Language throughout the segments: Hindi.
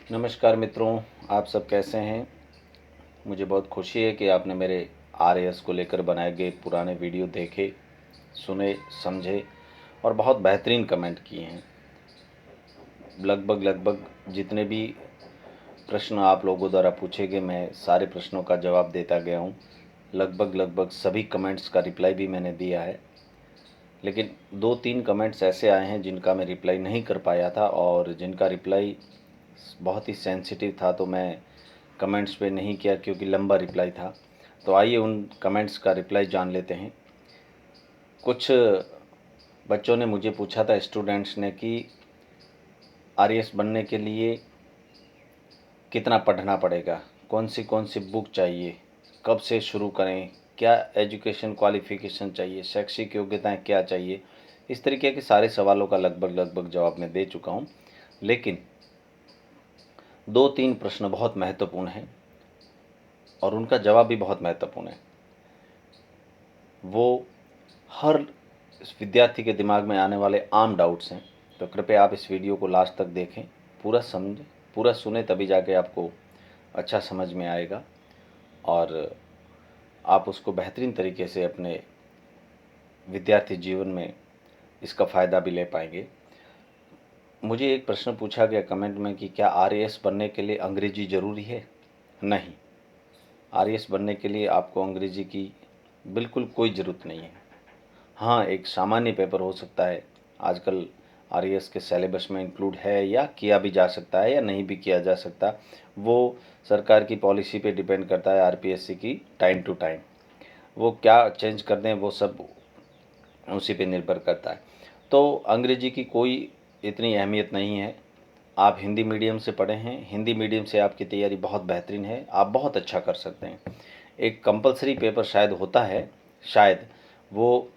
नमस्कार मित्रों, आप सब कैसे हैं। मुझे बहुत खुशी है कि आपने मेरे आरएएस को लेकर बनाए गए पुराने वीडियो देखे, सुने, समझे और बहुत बेहतरीन कमेंट किए हैं। लगभग जितने भी प्रश्न आप लोगों द्वारा पूछे गए, मैं सारे प्रश्नों का जवाब देता गया हूँ। लगभग सभी कमेंट्स का रिप्लाई भी मैंने दिया है, लेकिन 2-3 कमेंट्स ऐसे आए हैं जिनका मैं रिप्लाई नहीं कर पाया था और जिनका रिप्लाई बहुत ही सेंसिटिव था, तो मैं कमेंट्स पे नहीं किया क्योंकि लंबा रिप्लाई था। तो आइए उन कमेंट्स का रिप्लाई जान लेते हैं। कुछ बच्चों ने मुझे पूछा था, स्टूडेंट्स ने, कि आरएएस बनने के लिए कितना पढ़ना पड़ेगा, कौन सी बुक चाहिए, कब से शुरू करें, क्या एजुकेशन क्वालिफ़िकेशन चाहिए, शैक्षिक योग्यताएं क्या चाहिए। इस तरीके के सारे सवालों का लगभग जवाब मैं दे चुका हूं, लेकिन 2-3 प्रश्न बहुत महत्वपूर्ण हैं और उनका जवाब भी बहुत महत्वपूर्ण है। वो हर विद्यार्थी के दिमाग में आने वाले आम डाउट्स हैं। तो कृपया आप इस वीडियो को लास्ट तक देखें, पूरा समझें, पूरा सुने, तभी जाके आपको अच्छा समझ में आएगा और आप उसको बेहतरीन तरीके से अपने विद्यार्थी जीवन में इसका फ़ायदा भी ले पाएंगे। मुझे एक प्रश्न पूछा गया कमेंट में कि क्या आरएएस बनने के लिए अंग्रेजी ज़रूरी है। नहीं, आरएएस बनने के लिए आपको अंग्रेजी की बिल्कुल कोई ज़रूरत नहीं है। हाँ, एक सामान्य पेपर हो सकता है, आजकल आरएएस के सिलेबस में इंक्लूड है, या किया भी जा सकता है या नहीं भी किया जा सकता। वो सरकार की पॉलिसी पे डिपेंड करता है, आरपीएससी की टाइम टू टाइम वो क्या चेंज कर दें, वो सब उसी पे निर्भर करता है। तो अंग्रेजी की कोई इतनी अहमियत नहीं है। आप हिंदी मीडियम से पढ़े हैं, हिंदी मीडियम से आपकी तैयारी बहुत बेहतरीन है, आप बहुत अच्छा कर सकते हैं। एक कंपलसरी पेपर शायद होता है, शायद वो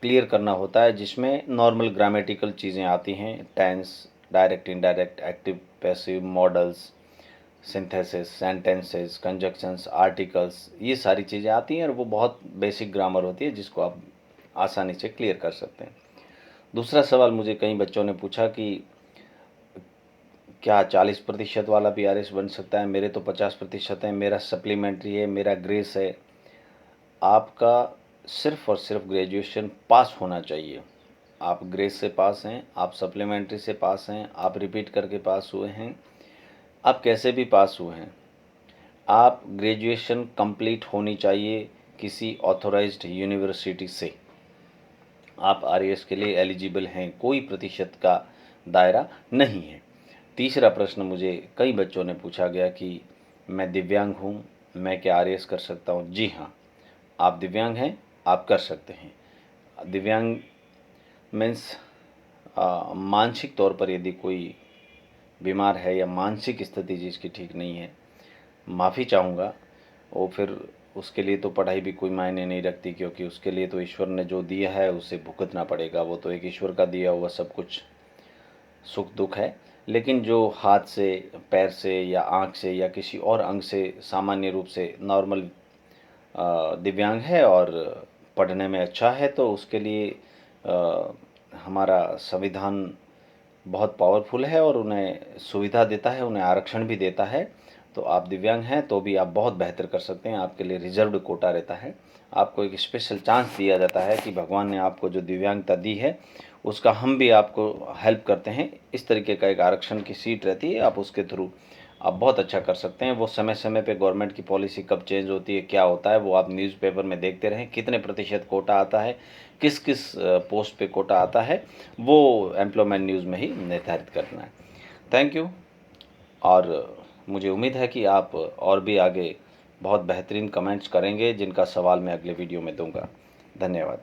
क्लियर करना होता है, जिसमें नॉर्मल ग्रामेटिकल चीज़ें आती हैं, tense, direct, indirect, active, passive, modals, synthesis, sentences, conjunctions, articles, ये सारी चीज़ें आती हैं और वो बहुत बेसिक ग्रामर होती है जिसको आप आसानी से क्लियर कर सकते हैं। दूसरा सवाल मुझे कई बच्चों ने पूछा कि क्या 40% वाला भी आरएस बन सकता है। मेरे तो 50% है, मेरा सप्लीमेंट्री है, मेरा ग्रेस है। आपका सिर्फ और सिर्फ ग्रेजुएशन पास होना चाहिए। आप ग्रेस से पास हैं, आप सप्लीमेंट्री से पास हैं, आप रिपीट करके पास हुए हैं, आप कैसे भी पास हुए हैं, आप ग्रेजुएशन कंप्लीट होनी चाहिए किसी ऑथोराइज्ड यूनिवर्सिटी से। आप आरएएस के लिए एलिजिबल हैं, कोई प्रतिशत का दायरा नहीं है। तीसरा प्रश्न मुझे कई बच्चों ने पूछा गया कि मैं दिव्यांग हूँ, मैं क्या आरएएस कर सकता हूँ। जी हाँ, आप दिव्यांग हैं, आप कर सकते हैं। दिव्यांग मीन्स मानसिक तौर पर यदि कोई बीमार है या मानसिक स्थिति जिसकी ठीक नहीं है, माफ़ी चाहूँगा, वो फिर उसके लिए तो पढ़ाई भी कोई मायने नहीं रखती, क्योंकि उसके लिए तो ईश्वर ने जो दिया है उसे भुगतना पड़ेगा। वो तो एक ईश्वर का दिया हुआ सब कुछ सुख दुख है। लेकिन जो हाथ से, पैर से या आँख से या किसी और अंग से सामान्य रूप से नॉर्मल दिव्यांग है और पढ़ने में अच्छा है, तो उसके लिए हमारा संविधान बहुत पावरफुल है और उन्हें सुविधा देता है, उन्हें आरक्षण भी देता है। तो आप दिव्यांग हैं तो भी आप बहुत बेहतर कर सकते हैं। आपके लिए रिजर्व्ड कोटा रहता है, आपको एक स्पेशल चांस दिया जाता है कि भगवान ने आपको जो दिव्यांगता दी है उसका हम भी आपको हेल्प करते हैं। इस तरीके का एक आरक्षण की सीट रहती है, आप उसके थ्रू आप बहुत अच्छा कर सकते हैं। वो समय समय पे गवर्नमेंट की पॉलिसी कब चेंज होती है, क्या होता है, वो आप न्यूज़पेपर में देखते रहें। कितने प्रतिशत कोटा आता है, किस किस पोस्ट पे कोटा आता है, वो एम्प्लॉयमेंट न्यूज़ में ही निर्धारित करना है। Thank you. और मुझे उम्मीद है कि आप और भी आगे बहुत बेहतरीन कमेंट्स करेंगे, जिनका सवाल मैं अगले वीडियो में दूंगा। धन्यवाद।